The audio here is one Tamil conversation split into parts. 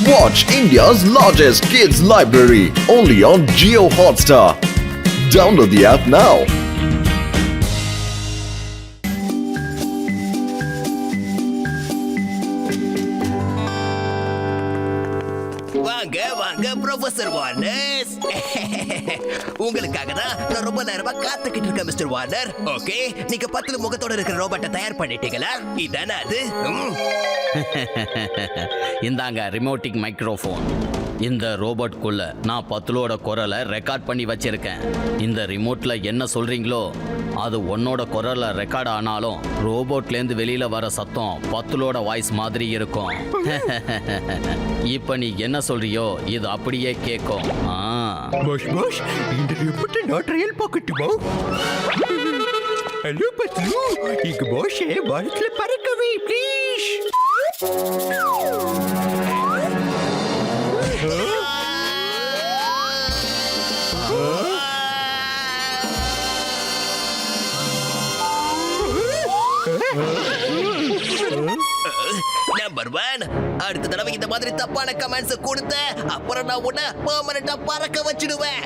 Watch India's largest kids library only on Jio Hotstar. Download the app now. வாங்க வாங்க ப்ரொஃபசர் வார்னர்ஸ். உங்களுக்காக தான் நான் ரொம்ப நேரமா காத்துக்கிட்டு இருக்கேன் மிஸ்டர் வார்னர். ஓகே, நீங்க 10 முகத்தோட இருக்கிற ரோபோட்டை தயார் பண்ணிட்டீங்களா? இதானே அது? இந்தாங்க ரிமோட்டிக் மைக்ரோஃபோன். இந்த ரோபோட்குள்ள நான் பத்துலோட குரலை ரெக்கார்ட் பண்ணி வச்சிருக்கேன். இந்த ரிமோட்ல என்ன சொல்றீங்களோ அது உன்னோட குரல்ல ரெக்கார்ட் ஆனாலும் ரோபோட்லேருந்து வெளியில வர சத்தம் பத்துலோட வாய்ஸ் மாதிரி இருக்கும். இப்ப நீ என்ன சொல்றியோ இது அப்படியே கேட்கும். Bosh bosh, இந்த ரிப்போர்ட் நான் ட்ரையல் பார்க்கட்டுமா? ஹலோ பத்லு, இங்க போஷே வானத்துல பறக்கவே ப்ளீஸ். நம்பர் 1, அடுத்த தடவை இந்த மாதிரி தப்பான கமெண்ட்ஸ் கொடுத்த அப்புறம் நான் உன்னை பெர்மனண்டா பறக்க வச்சிடுவேன்.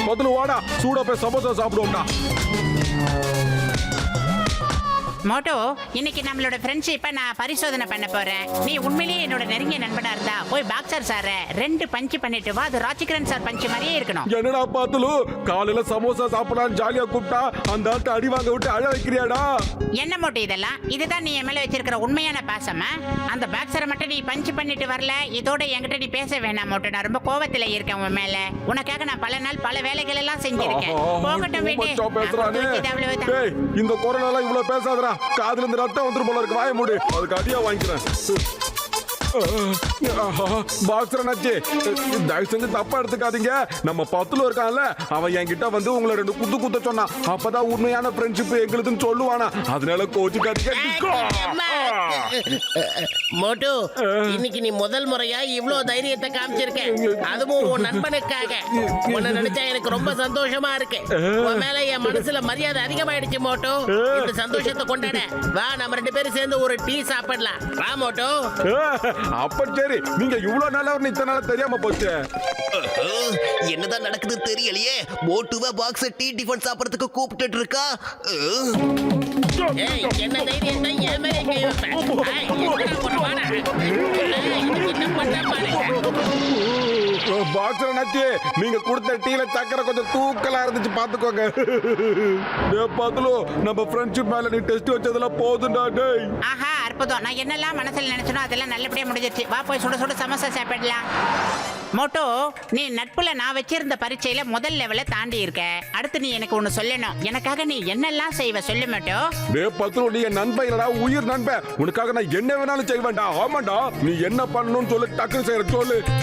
முதல்ல வாடா, சூடா போய் சமோசா சாப்பிடுவோம்டா. மோட்டோ, இன்னைக்கு நம்மளோட ஃப்ரெண்ட்ஷிப்பை நான் பரிசோதனை பண்ண போறேன். நீ உண்மையிலேயே என்னோட நெருங்கிய நண்பனா இருந்தா போய் பாக்ஸர் சாரை 2 பஞ்ச் பண்ணிட்டு வா. அது ராஜ்கிரண் சார் பஞ்ச் மாதிரியே இருக்கணும். என்னடா பாத்துலு, காலையில சமோசா சாப்பிடலாம் ஜாலியா கூப்பிட்டா அந்த ஆட்டு அடி வாங்க விட்டு அழ வைக்கிறியாடா? என்ன மோட்டோ இதெல்லாம்? இதுதான் நீ என் மேல வச்சிருக்கிற உண்மையான பாசமா? அந்த பாக்ஸரை மட்டும் நீ பஞ்ச் பண்ணிட்டு வரல, இதோட என்கிட்ட நீ பேச வேணாம் மோட்டோ. நான் ரொம்ப கோவத்துல இருக்கேன் உன் மேல. உனக்காக நான் பல நாள் பல வேலைகள் எல்லாம் செஞ்சிருக்கேன். போகட்டும் விடு. டேய், இந்த குரலெல்லாம் இவ்வளவு பேசாதடா. காதுல இருந்து ரத்தம் வந்துரும் போல இருக்கு. வாயை மூடு, அதுக்கு அடியா வாங்கிக்கிறேன். பாக்ஸர் நச்சு, தயவு செஞ்சு தப்பா எடுத்துக்காதீங்க. நம்ம பத்துல இருக்கான்ல, அவன் என்கிட்ட வந்து உங்களை 2 குத்து குத்த சொன்னான். அப்பதான் உண்மையான ஃப்ரெண்ட்ஷிப் எங்களுக்குன்னு சொல்லுவானா. அதனால கோச்சுக்காதீங்க. மோட்டு, இன்னைக்கு நீ முதல் முறையா இவ்ளோ தைரியத்தை காமிச்சிருக்க. அதுவும் உன் நண்பனுக்காக. உன்னை நினைச்சா எனக்கு ரொம்ப சந்தோஷமா இருக்கு. உன் மேல என் மனசுல மரியாதை அதிகமாயிடுச்சு மோட்டு. இந்த சந்தோஷத்தை கொண்டாட வா, நம்ம 2 பேரும் சேர்ந்து ஒரு டீ சாப்பிடலாம். வா மோட்டு. அப்ப சரி, நீங்க இவ்வளவு நாளா இத்தனை நாளா தெரியாம போச்சு. என்னதான் நடக்குது தெரியலையே. மோட்டுவ பாக்ஸ் டீ டிஃபன் சாப்பிடறதுக்கு கூப்பிட்டுட்டு இருக்கா. ஏய், என்ன தைரியம் தான் என் மேலே கை வைப்ப? ஏய், என்னடா பண்ண வாடா. ஏய், இது என்ன பண்ண பாரு. பாக்ஸர் நச்சு, நீங்க கொடுத்த டீல சக்கரை கொஞ்சம் தூக்கலா இருந்துச்சு, பாத்துக்கோங்க. பாத்துலோ, நம்ம ஃப்ரெண்ட்ஷிப் மேல நீ டெஸ்ட் வச்சதெல்லாம் போதும்டா. டேய், ஆஹா, அற்புதம். நான் என்னெல்லாம் மனசுல நினைச்சனோ அதெல்லாம் நல்லபடியா முடிஞ்சிருச்சு. வா போய் சுட சுட சமோசா சாப்பிடலாம். மோட்டோ, நீ நட்புல நான் வச்சிருந்த பரீட்சையில முதல் லெவலை தாண்டி இருக்க. அடுத்து நீ எனக்கு ஒண்ணு சொல்லணும். எனக்காக நீ என்னெல்லாம் செய்வ சொல்லு மோட்டோ. பத்லு, நீ என் நண்பன் இல்லடா, உயிர் நண்பன். உனக்காக நான் என்ன வேணாலும் செய்வேன்டா. ஆமாண்டா, நீ என்ன பண்ணணும்னு சொல்லு, டக்குனு செய்யற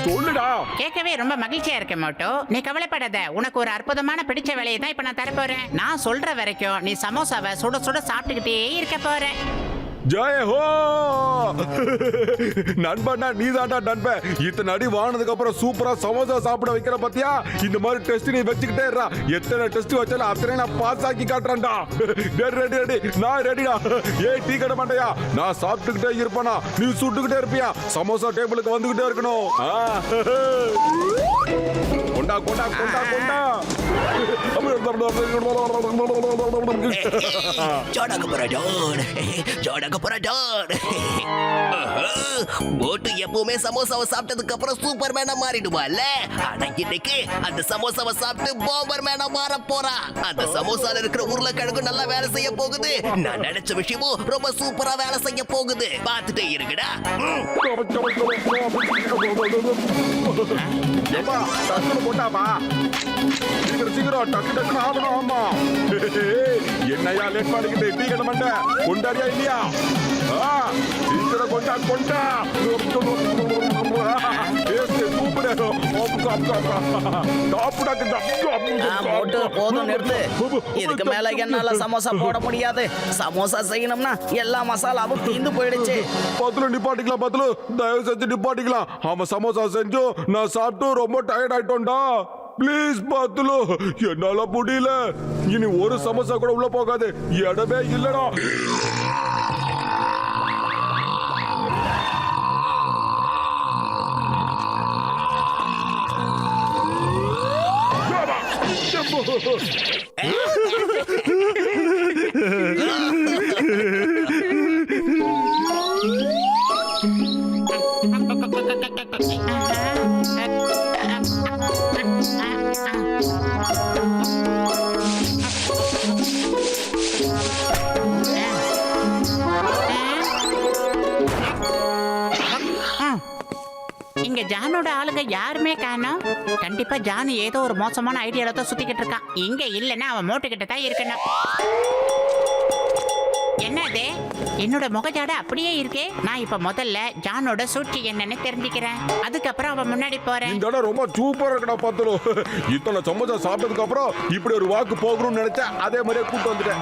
சொல்லுடா. கேட்கவே ரொம்ப மகிழ்ச்சியா இருக்கு மோட்டோ. நீ கவலைப்படாத. உனக்கு ஒரு அற்புதமான பிடிச்ச வேலையை தான் இப்ப நான் தர போறேன். நான் சொல்ற வரைக்கும் நீ சமோசாவை சுட சுட சாப்பிட்டுக்கிட்டே இருக்க போற. ஜெய ஹோ! நண்பனா நீதாண்டா நண்பன். இத்தனை அடி வாங்கினதுக்கு அப்புறம் சூப்பரா சமோசா சாப்பிட வைக்கிற பத்தியா? இந்த மாதிரி டெஸ்ட் நீ வச்சுக்கிட்டே இருடா. எத்தனை டெஸ்ட் வச்சாலும் அத்தனை நான் பாஸ் ஆக்கி காட்டுறேன்டா. ரெடி, நான் ரெடிடா. ஏய், டீ கடை மாட்டையா, நான் சாப்பிட்டுக்கிட்டே இருப்பேனா, நீ சுட்டுக்கிட்டே இருப்பியா? சமோசா டேபிளுக்கு வந்துகிட்டே இருக்கணும். கொண்டா கொண்டா கொண்டா கொண்டா. மோட்டு எப்பவுமே சமோசாவை சாப்பிட்டதுக்கு அப்புறம் சூப்பர் மேனா மாறிடுவான்ல. ஆனா இன்னைக்கு அந்த சமோசாவை சாப்பிட்டு பாம்பர் மேனா மாற போறா. அந்த சமோசால இருக்கிற உருளைக்கிழங்கு நல்லா வேலை செய்ய போகுது. நான் நினைச்ச விஷயமும் ரொம்ப சூப்பரா வேலை செய்ய போகுது. பார்த்துட்டே இருக்குடா. போட்டாப்பா, சீக்கிரம் டக்கு டக்குன்னு ஆகணும். ஆமா என்னையா லேட் பண்ணிக்கிட்டு டீ கடை மண்ட கொண்டாடியா இல்லையா? சீக்கிரம் கொண்டா மோட்டு போதும் நிறுத்து. இதுக்கு மேல என்னால சமோசா போட முடியாது. சமோசா செய்யணும்னா எல்லா மசாலாவும் தீந்து போயிடுச்சு. பத்துல நிப்பாட்டிக்கலாம். பத்துல தயவு செஞ்சு நிப்பாட்டிக்கலாம். அவன் சமோசா செஞ்சு நான் சாப்பிட்டு ரொம்ப டயர்ட் ஆயிட்டோம்டா. ப்ளீஸ் பத்துலு, என்னால முடியல. இனி ஒரு சமோசா கூட உள்ள போகாது. இடமே இல்லடா. இங்க ஜானோட ஆளுங்க யாருமே காணோம். கண்டிப்பா ஜானு ஏதோ ஒரு மோசமான ஐடியால தான் சுத்திக்கிட்டு இருக்கான். இங்க இல்லைன்னா அவன் மோட்டுக்கிட்ட தான் இருக்கணும். என்னது என்னோட முகஜாட அப்படியே இருக்கே. நான் இப்ப முதல்ல ஜானோட சூழ்ச்சி என்னன்னு தெரிஞ்சுக்கிறேன். அதுக்கப்புறம் அவன் முன்னாடி போறேன். இந்த இடம் ரொம்ப சூப்பரா இருக்கடா பத்துலு. இத்தனை சமோசா சாப்பிட்டதுக்கு அப்புறம் இப்படி ஒரு வாக்கு போகணும்னு நினைச்சேன். அதே மாதிரியே கூட்டு வந்துட்டேன்.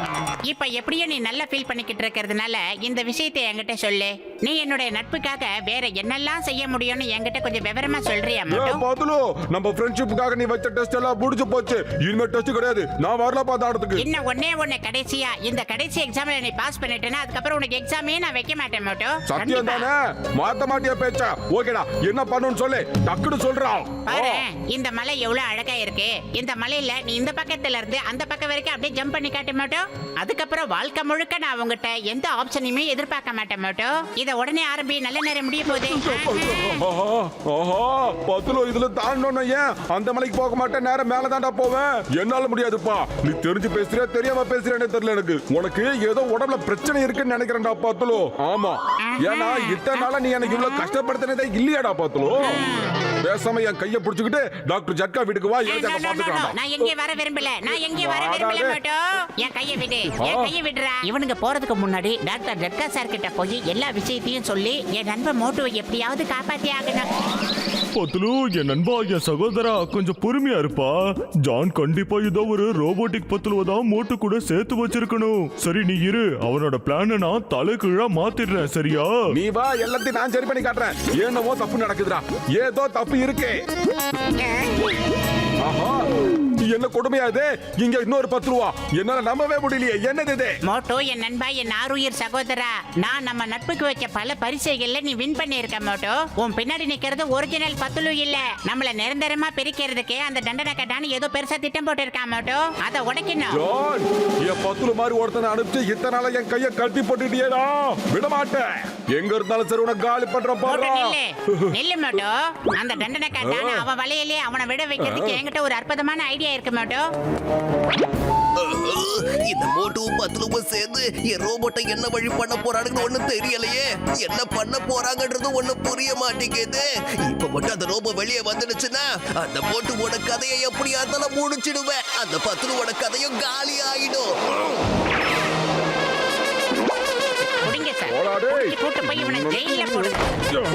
இப்ப எப்படியோ நீ நல்லா ஃபீல் பண்ணிக்கிட்டு இருக்கிறதுனால இந்த விஷயத்தை என்கிட்ட சொல்லு. நீ என்னுடைய நட்புக்காக வேற என்னெல்லாம் செய்ய முடியும்னு என்கிட்ட கொஞ்சம் விவரமா சொல்றியா மோட்டு? பத்துலு, நம்ம ஃப்ரெண்ட்ஷிப்புக்காக நீ வச்ச டெஸ்ட் எல்லாம் முடிஞ்சு போச்சு. இனிமே டெஸ்ட் கிடையாது. நான் வரல பார்த்த ஆடத்துக்கு. இன்னும் ஒண்ணே கடைசியா இந்த கடைசி எக்ஸாம்ல நீ பாஸ் பண்ணிட்டேன்னா அதுக்கப்புறம் உனக்கு எக்ஸாமே நான் வைக்க மாட்டேன் மோட்டு. சத்தியம் தானே? மாத்த மாட்டியா பேச்சா? ஓகேடா, என்ன பண்ணணும்னு சொல்லு. டக்குன்னு சொல்றான். பாரு, இந்த மலை எவ்வளவு அழகா இருக்கு. இந்த மலையில நீ இந்த பக்கத்துல இருந்து அந்த பக்கம் வரைக்கும் அப்படியே ஜம்ப் பண்ணி காட்ட மாட்டோம். அதுக்கப்புறம் வாழ்க்கை முழுக்க நான் உங்ககிட்ட எந்த ஆப்ஷனையுமே எதிர்பார்க்க மாட்டேன் மாட்டோம். இத உடனே ஆரம்பி. நல்ல நேரம் முடிய போகுது. பத்துலு, இதுல தாண்டணும். ஏன் அந்த மலைக்கு போக மாட்டேன். நேரம் மேல தாண்டா போவேன். என்னால முடியாதுப்பா. நீ தெரிஞ்சு பேசுறியா தெரியாம பேசுறேன்னு தெரியல எனக்கு. உனக்கு ஏதோ உடம்புல பிரச்சனை இருக்குன்னு நினைக்கிறேன்டா பத்துலு. ஆமா, ஏன்னா இத்தனை நாளா நீ எனக்கு இவ்வளவு கஷ்டப்படுத்தினதே இல்லையாடா பத்துலு. பேசாம என் கைய புடிச்சுக்கிட்டு டாக்டர் ஜட்கா வீட்டுக்கு வா. நான் எங்கே வர விரும்பல. மாட்டோம். என் கையை விடு. என் கையை விடுறா. இவனுங்க போறதுக்கு முன்னாடி டாக்டர் ஜட்கா சார் கிட்ட போய் எல்லா விஷயத்தையும் சொல்லி என் நண்பன் மோட்டுவை எப்படியாவது காப்பாத்தி ஆகணும். பத்துலு, என் நண்பா, என் சகோதரா, கொஞ்சம் பொறுமையா இருப்பா. ஜான் கண்டிப்பா ஏதோ ஒரு ரோபோட்டிக் பத்துலுவதான் மோட்டு கூட சேர்த்து வச்சிருக்கணும். சரி, நீ இரு. அவனோட பிளான நான் தலைகீழா மாத்திடுறேன். சரியா? நீ வா, எல்லாத்தையும் நான் சரி பண்ணி காட்டுறேன். என்னமோ தப்பு நடக்குதுடா. ஏதோ தப்பு இருக்கு. ஆஹா, என்ன கொடுமையா இது? இங்க இன்னொரு 10 ரூபா. என்னால நம்பவே முடியலையே. என்னது இது? மோட்டோ, என் நண்பா, என் ஆருயிர் சகோதரா, நான் நம்ம நட்புக்கு வச்ச பல பரிசைகள்ல நீ வின் பண்ணிருக்க மோட்டோ. உன் பின்னாடி நிக்கிறது ஒரிஜினல் பத்துலு இல்ல. நம்மள நிரந்தரமா பிரிக்கிறதுக்கு அந்த தண்டனை கட்டான்னு ஏதோ பெருசா திட்டம் போட்டு இருக்கா மோட்டோ. அதை உடைக்கணும். ஜான், என் பத்துலு மாதிரி ஒருத்தனை அனுப்பிச்சு இத்தனை நாளா என் கைய கட்டி போட்டுட்டியேடா. விட மாட்டேன். எங்க இருந்தாலும் சரி உனக்கு காலி பண்ற பாரு. நில்லு மோட்டோ. அந்த தண்டனை கட்டான அவன் வலையிலே அவனை விட வைக்கிறதுக்கு என்கிட்ட ஒரு அற்புதமான ஐடியா இருக்கு மோட்டோ. இந்த மோட்டுவும் பத்துலுவும் சேர்ந்து என் ரோபோட்டை என்ன வழி பண்ண போறானுன்னு ஒண்ணும் தெரியலையே. என்ன பண்ண போறாங்கன்றது ஒண்ணும் புரிய மாட்டேங்குது. இப்ப மட்டும் அந்த ரோபோ வெளியே வந்துடுச்சுன்னா அந்த மோட்டுவோட கதையை எப்படியா இருந்தாலும் முடிச்சிடுவேன். அந்த பத்துலுவோட கதையும் காலி ஆயிடும்.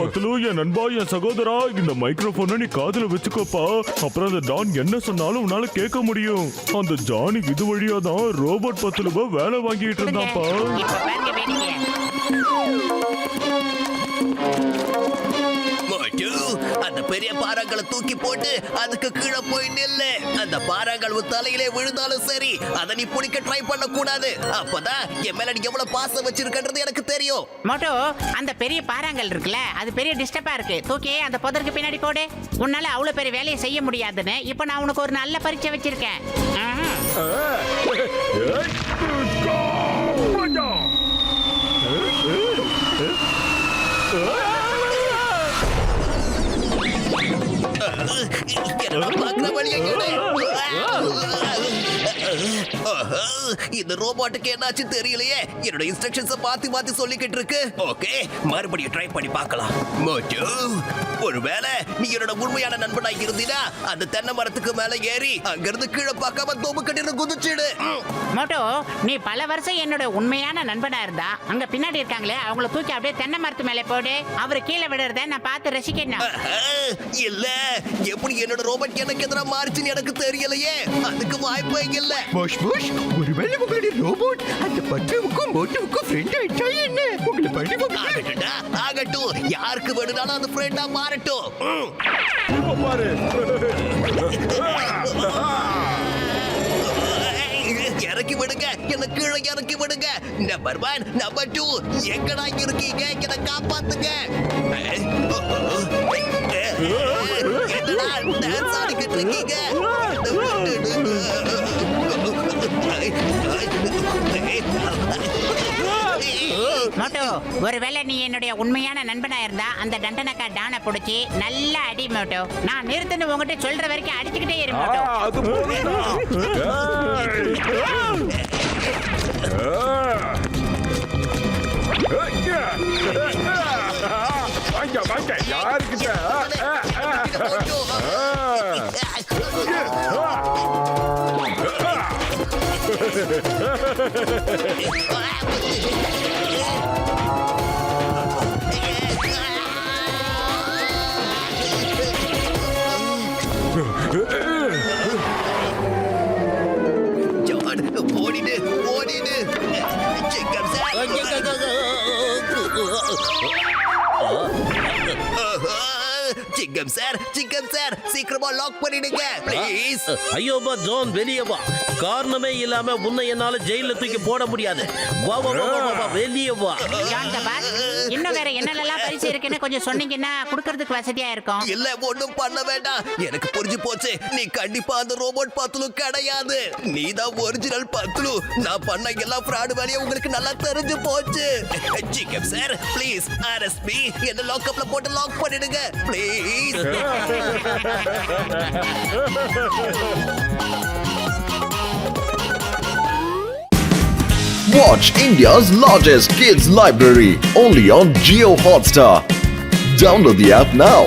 பத்துலு, என் நண்பா, என் சகோதரா, இந்த மைக்ரோபோனை நீ காதுல வச்சுக்கோப்பா. அப்புறம் அந்த டான் என்ன சொன்னாலும் உன்னால கேட்க முடியும். அந்த ஜானி இது வழியா தான் ரோபோட் பத்துலுவ வேலை வாங்கிட்டு இருந்தாப்பா. அந்த பெரிய பாறாங்களை தூக்கி போட்டு அதுக்கு கீழே போய் நில்லு. அந்த பாறாங்கள் தலையிலே விழுந்தாலும் சரி, அதை நீ பிடிக்க ட்ரை பண்ண கூடாது. அப்பதான் என் மேல நீ எவ்வளவு பாசம் வச்சிருக்கன்றது எனக்கு தெரியும். மோட்டோ, அந்த பெரிய பாறாங்கள் இருக்குல்ல, அது பெரிய டிஸ்டர்பா இருக்கு. தூக்கி அந்த புதருக்கு பின்னாடி போடு. உன்னால அவ்வளவு பெரிய வேலையை செய்ய முடியாதுன்னு இப்ப நான் உனக்கு ஒரு நல்ல பரீட்சை வச்சிருக்கேன். பார்க்கிற வழியை இந்த ரோபோட்டுக்கு என்னாச்சு தெரியலையே. என்னோட இன்ஸ்ட்ரக்ஷன்ஸ மாத்தி மாத்தி சொல்லிக்கிட்டு இருக்கு. ஓகே, மறுபடியும் ட்ரை பண்ணி பார்க்கலாம். மோட்டு, ஒருவேளை நீ என்னோட உண்மையான நண்பனா இருந்தீனா அந்த தென்னை மரத்துக்கு மேல ஏறி அங்கிருந்து கீழே பார்க்காம தோப்பு கட்டிட்டு குதிச்சிடு. மோட்டோ, நீ பல வருஷம் என்னோட உண்மையான நண்பனா இருந்தா அங்க பின்னாடி இருக்காங்களே அவங்கள தூக்கி அப்படியே தென்னை மரத்து மேலே போடு. அவரு கீழே விடுறத நான் பார்த்து ரசிக்கணும். இல்ல, எப்படி என்னோட ரோபோட் எனக்கு எதிராக மாறிச்சுன்னு எனக்கு தெரியலையே. அதுக்கு வாய்ப்பே இல்ல. போஷ் ஒருவேளை உங்களுடைய ரோபோட் அந்த பட்டுவுக்கும் மோட்டுவுக்கும் ஃப்ரெண்ட் ஆயிட்டா என்ன? உங்களை பழி ஆகட்டும்டா, ஆகட்டும். யாருக்கு வேணும்னாலும் அந்த ஃப்ரெண்டா மாறட்டும். இப்ப பாரு. இறக்கி விடுங்க, என்ன கீழே இறக்கி விடுங்க. நம்பர் 1, நம்பர் 2, எங்கடா இருக்கீங்க? என்ன காப்பாத்துங்க. என்னடா டான்ஸ் ஆடிக்கிட்டு இருக்கீங்க? மோட்டோ, ஒருவேளை நீ என்னுடைய உண்மையான நண்பனா இருந்தா அந்த டண்டனக்கா டானை பிடிச்சி நல்லா அடி மோட்டோ. நான் நிறுத்துன்னு உங்ககிட்ட சொல்ற வரைக்கும் அடிச்சுக்கிட்டே இரு மோட்டோ. அது போதும்டா. வாங்க யாருக்கிட்ட ஜான், ஓடிடு ஓடிடு. சிங்கம் சார். சிங்கம் சார், சீக்கிரமா லாக் பண்ணிடுங்க ப்ளீஸ். ஐயோபா ஜான், வெளியே வா. காரணமே இல்லாம உன்னை என்னால ஜெயில தூக்கி போட முடியாது. வா வா வா வா, வா வெளியே வா. ஜான் த பாஸ், இன்னும் வேற என்னெல்லாம் பரிசு இருக்குன்னு கொஞ்சம் சொன்னீங்கன்னா கொடுக்கறதுக்கு வசதியா இருக்கும். இல்ல, ஒண்ணும் பண்ண வேண்டாம். எனக்கு புரிஞ்சு போச்சு. நீ கண்டிப்பா அந்த ரோபோட் பத்துலு கிடையாது. நீதான் ஒரிஜினல் பத்துலு. நான் பண்ண எல்லா ஃப்ராட் வேலையும் உங்களுக்கு நல்லா தெரிஞ்சு போச்சு. சிங்கம் சார், ப்ளீஸ் அரெஸ்ட் மீ. என்ன லாக்அப்ல போட்டு லாக் பண்ணிடுங்க please. Watch India's largest kids library only on Geo Hotstar. Download the app now.